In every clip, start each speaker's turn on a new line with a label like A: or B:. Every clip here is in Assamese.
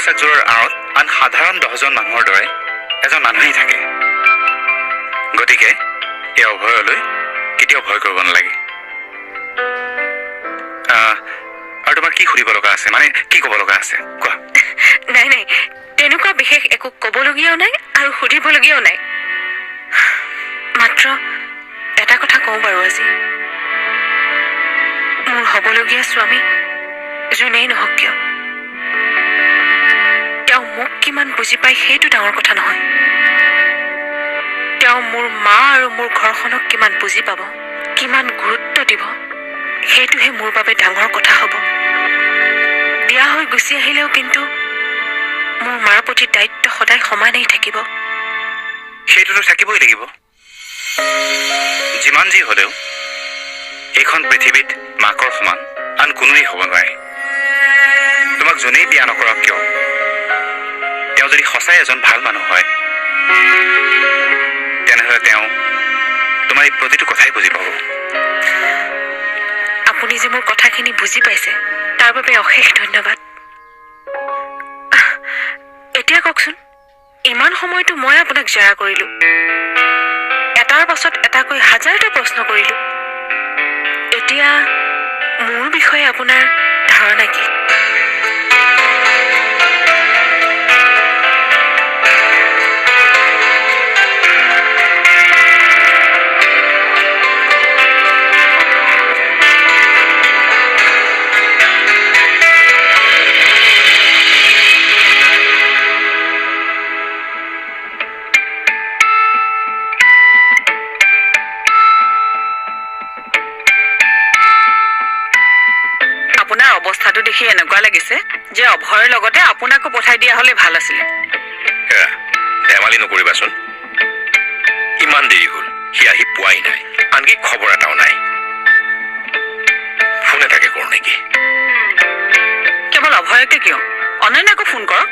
A: পোচাকযোৰৰ আঁৰত আন সাধাৰণ 10জন মানুহৰ দৰে এজন মানুহেই থাকে। গতিকে এই অভয়লৈ কেতিয়াও ভয় কৰিব নালাগে। আৰু তোমাৰ কি সুধিব লগা আছে, মানে কি ক'ব লগা আছে কোৱা?
B: নাই নাই, তেনেকুৱা বিশেষ একো ক'বলগীয়াও নাই আৰু সুধিবলগীয়াও নাই। মাত্ৰ এটা কথা কওঁ বাৰু আজি। মোৰ হ'বলগীয়া স্বামী যোনেই নহওক কিয়, তেওঁ মোক কিমান বুজি পায় সেইটো ডাঙৰ কথা নহয়। তেওঁ মোৰ মা আৰু মোৰ ঘৰখনক কিমান বুজি পাব, কিমান গুৰুত্ব দিব, সেইটোহে মোৰ বাবে ডাঙৰ কথা হ'ব। বিয়া হৈ গুচি আহিলেও কিন্তু মোৰ মাৰ প্ৰতি দায়িত্ব সদায় সমানেই থাকিব।
A: সেইটোতো থাকিবই লাগিব। যিমান যি হ'লেও এইখন পৃথিৱীত মাকৰ সমান আন কোনোৱেই হ'ব নোৱাৰে। তোমাক যোনেই বিয়া নকৰক কিয়, তেওঁ যদি সঁচাই এজন ভাল মানুহ হয়, তেনেহ'লে তেওঁ তোমাৰ এই প্ৰতিটো কথাই বুজি পাব।
B: আপুনি যে মোৰ কথাখিনি বুজি পাইছে তাৰ বাবে অশেষ ধন্যবাদ। এতিয়া কওকচোন, ইমান সময়তো মই আপোনাক জেৰা কৰিলো, এটাৰ পাছত এটাকৈ হাজাৰটা প্ৰশ্ন কৰিলো। এতিয়া মোৰ বিষয়ে আপোনাৰ ধাৰণা কি? আপোনাৰ অৱস্থাটো দেখি এনেকুৱা লাগিছে যে অভয়ৰ লগতে আপোনাকো পঠাই দিয়া হলে ভাল আছিলে।
A: ধেমালি নকৰিবাচোন। ইমান দেৰি হ'ল, সি আহি পোৱাই নাই, আনকি খবৰ এটাও নাই। ফোন এটাকে কৰো নেকি?
B: কেৱল অভয়কে কিয়, অনন্যাকো ফোন কৰক,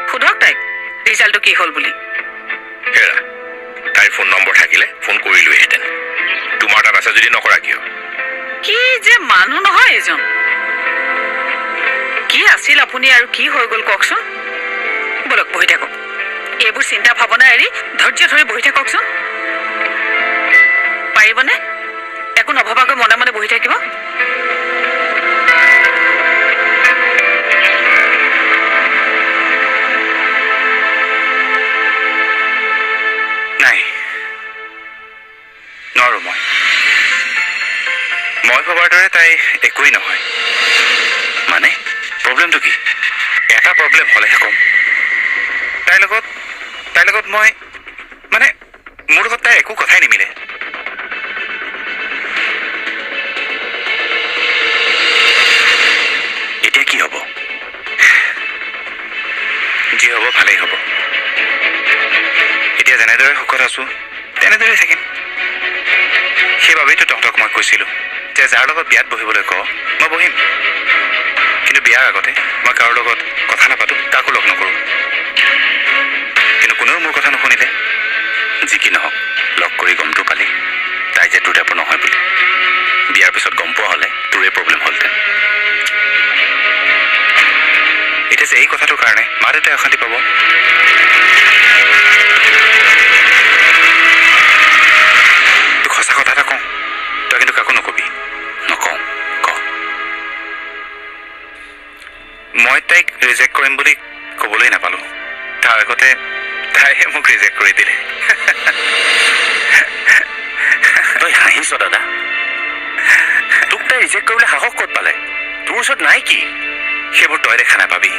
B: সোধক তাইক ৰিজাল্টটো কি হ'ল বুলি।
A: হেৰা, তাইৰ ফোন নম্বৰ থাকিলে ফোন কৰিলোহেঁতেন। তোমাৰ তাত আছে যদি নকৰা কিয়?
B: কি যে মানুহ নহয় এজন। কি আছিল আপুনি আৰু কি হৈ গ'ল কওকচোন? বলক বহি থাকক, এইবোৰ চিন্তা ভাৱনা এৰি ধৈৰ্য ধৰি বহি থাককচোন। পাৰিবনে একো নভবাকৈ মনে মনে বহি থাকিব?
A: নাই, নোৱাৰো। মই ভবাৰ দৰে তাই একোৱেই নহয়। মানে প্ৰব্লেমটো কি? এটা প্ৰব্লেম হ'লেহে ক'ম। তাইৰ লগত মই মানে মোৰ লগত তাইৰ একো কথাই নিমিলে। এতিয়া কি হ'ব? যি হ'ব ভালেই হ'ব। এতিয়া যেনেদৰে সুখত আছো তেনেদৰে থাকিম। সেইবাবেইতো তহঁতক মই কৈছিলো যে যাৰ লগত বিয়াত বহিবলৈ কওঁ মই বহিম, কিন্তু বিয়াৰ আগতে মই কাৰো লগত কথা নাপাতো, কাকো লগ নকৰোঁ। কিন্তু কোনেও মোৰ কথা নুশুনিলে। যি কি নহওক, লগ কৰি গমটো পালি তাই যে তোৰ টাইপৰ নহয় বুলি। বিয়াৰ পিছত গম পোৱা হ'লে তোৰে প্ৰব্লেম হ'লহেঁতেন। এতিয়া যে এই কথাটোৰ কাৰণে মা দেউতাই অশান্তি পাব। তোক সঁচা কথা এটা কওঁ, তই কিন্তু কাকো নকবি। নকওঁ, ক। মই তাইক ৰিজেক্ট কৰিম বুলি ক'বলৈ নাপালো। তাৰ আগতে তাইহে মোক ৰিজেক্ট কৰি দিলে। তই হাঁহিছ দাদা? তোক তাই ৰিজেক্ট কৰিবলৈ সাহস ক'ত পালে? তোৰ ওচৰত নাই কি? সেইবোৰ তই দেখা নাপাবি।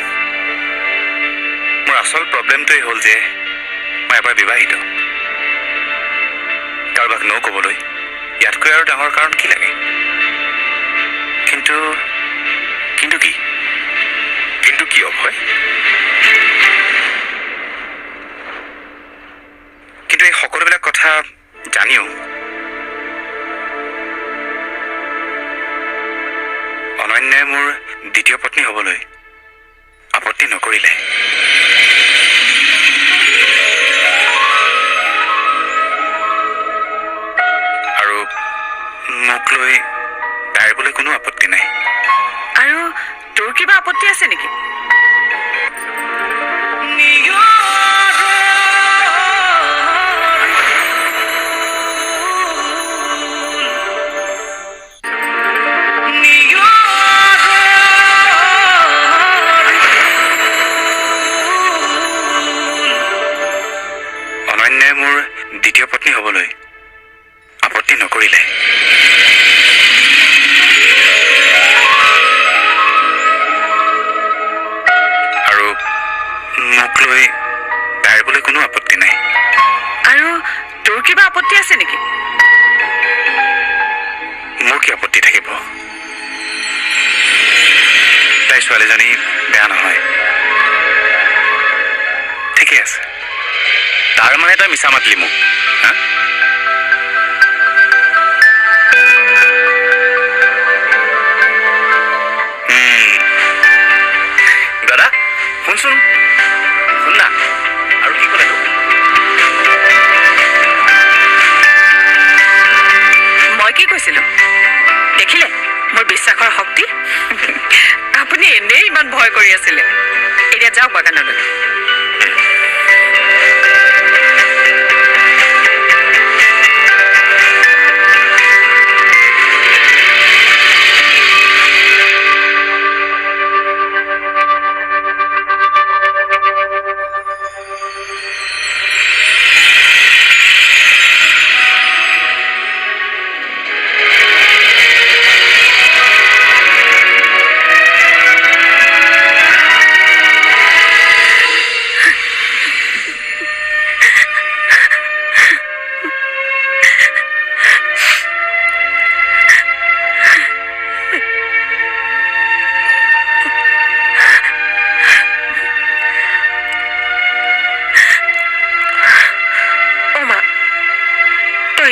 A: মোৰ আচল প্ৰব্লেমটোৱেই হ'ল যে মই এবাৰ বিবাহিত। কাৰোবাক ন ক'বলৈ ইয়াতকৈ আৰু ডাঙৰ কাৰণ কি লাগে? কিন্তু কি? কিন্তু কি অভয়? কিন্তু এই সকলোবিলাক কথা জানিও অনন্যাই মোৰ দ্বিতীয় পত্নী হ'বলৈ আপত্তি নকৰিলে। আৰু মোক লৈ তাইৰ বোলে কোনো আপত্তি নাই।
B: আৰু তোৰ কিবা আপত্তি আছে নেকি?
A: অনন্যাই মোৰ দ্বিতীয় পত্নী হ'বলৈ আপত্তি নকৰিলে। আৰু মোক লৈ তাইবলৈ কোনো আপত্তি নাই।
B: আৰু তোৰ কিবা আপত্তি আছে নেকি?
A: মোৰ কি আপত্তি থাকিব? তাই ছোৱালীজনী বেয়া নহয়, ঠিকেই আছে। তাৰ মানে তই মিছা মাতিলি মোক, হা? দাদা শুনচোন, শুন না। আৰু কি ক'লে তোক?
B: মই কি কৈছিলো দেখিলে মোৰ বিশ্বাসৰ শক্তি? আপুনি এনেই ইমান ভয় কৰি আছিলে। এতিয়া যাওক বাগানলৈ।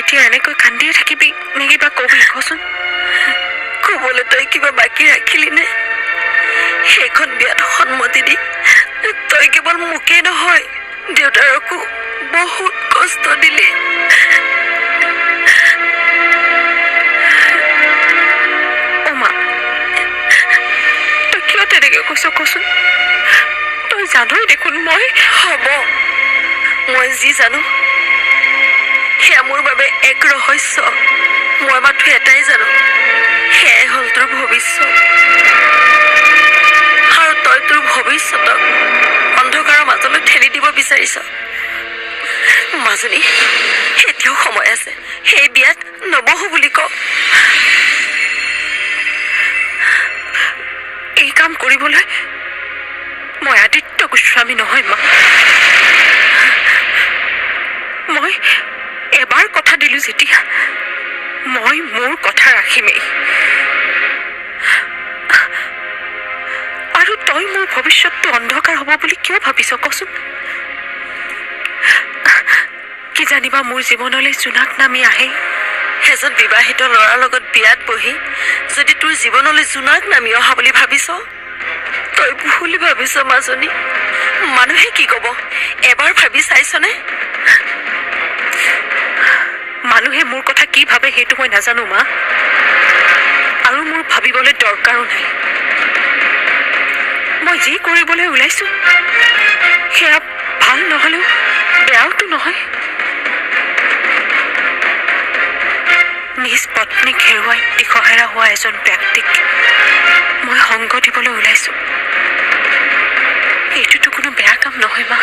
B: এতিয়া এনেকৈ কান্দিয়ে থাকিবি নে কিবা কবি কচোন? কবলৈ তই কিবা বাকী ৰাখিলি নে? সেইখন বিয়াত সন্মতি দি তই কেৱল মোকেই নহয় দেউতাৰকো বহুত কষ্ট দিলি। অমা, তই কিয় তেনেকে কৈছ কচোন? তই জানই দেখোন মই হ'ব। মই যি জানো সেয়া মোৰ বাবে এক ৰহস্য। মই মাথো এটাই জানো, সেয়াই হ'ল তোৰ ভৱিষ্যত। আৰু তই তোৰ ভৱিষ্যতক অন্ধকাৰৰ মাজলৈ ঠেলি দিব বিচাৰিছ। মাজনী, এতিয়াও সময় আছে। সেই বিয়াত নবহো বুলি ক। এই কাম কৰিবলৈ মই আদিত্য গোস্বামী নহয় মা। মই এবাৰ কথা দিলো যেতিয়া মই মোৰ কথা ৰাখিমেই। আৰু তই মোৰ ভৱিষ্যতটো অন্ধকাৰ হ'ব বুলি কিয় ভাবিছ কচোন? কি জানিবা মোৰ জীৱনলৈ জোনাক নামি আহে। এজন বিবাহিত ল'ৰাৰ লগত বিয়াত বহি যদি তোৰ জীৱনলৈ জোনাক নামি অহা বুলি ভাবিছ, তই ভুল ভাবিছ মাজনী। মানুহে কি ক'ব এবাৰ ভাবি চাইছনে? মানুহে মোৰ কথা কি ভাবে সেইটো মই নাজানো মা, আৰু মোৰ ভাবিবলৈ দৰকাৰো নাই। মই যি কৰিবলৈ ওলাইছো সেয়া ভাল নহলেও বেয়াওতো নহয়। নিজ পত্নীক হেৰুৱাই দিশহেৰা হোৱা এজন ব্যক্তিক মই সংগ দিবলৈ ওলাইছো। এইটোতো কোনো বেয়া কাম নহয় মা।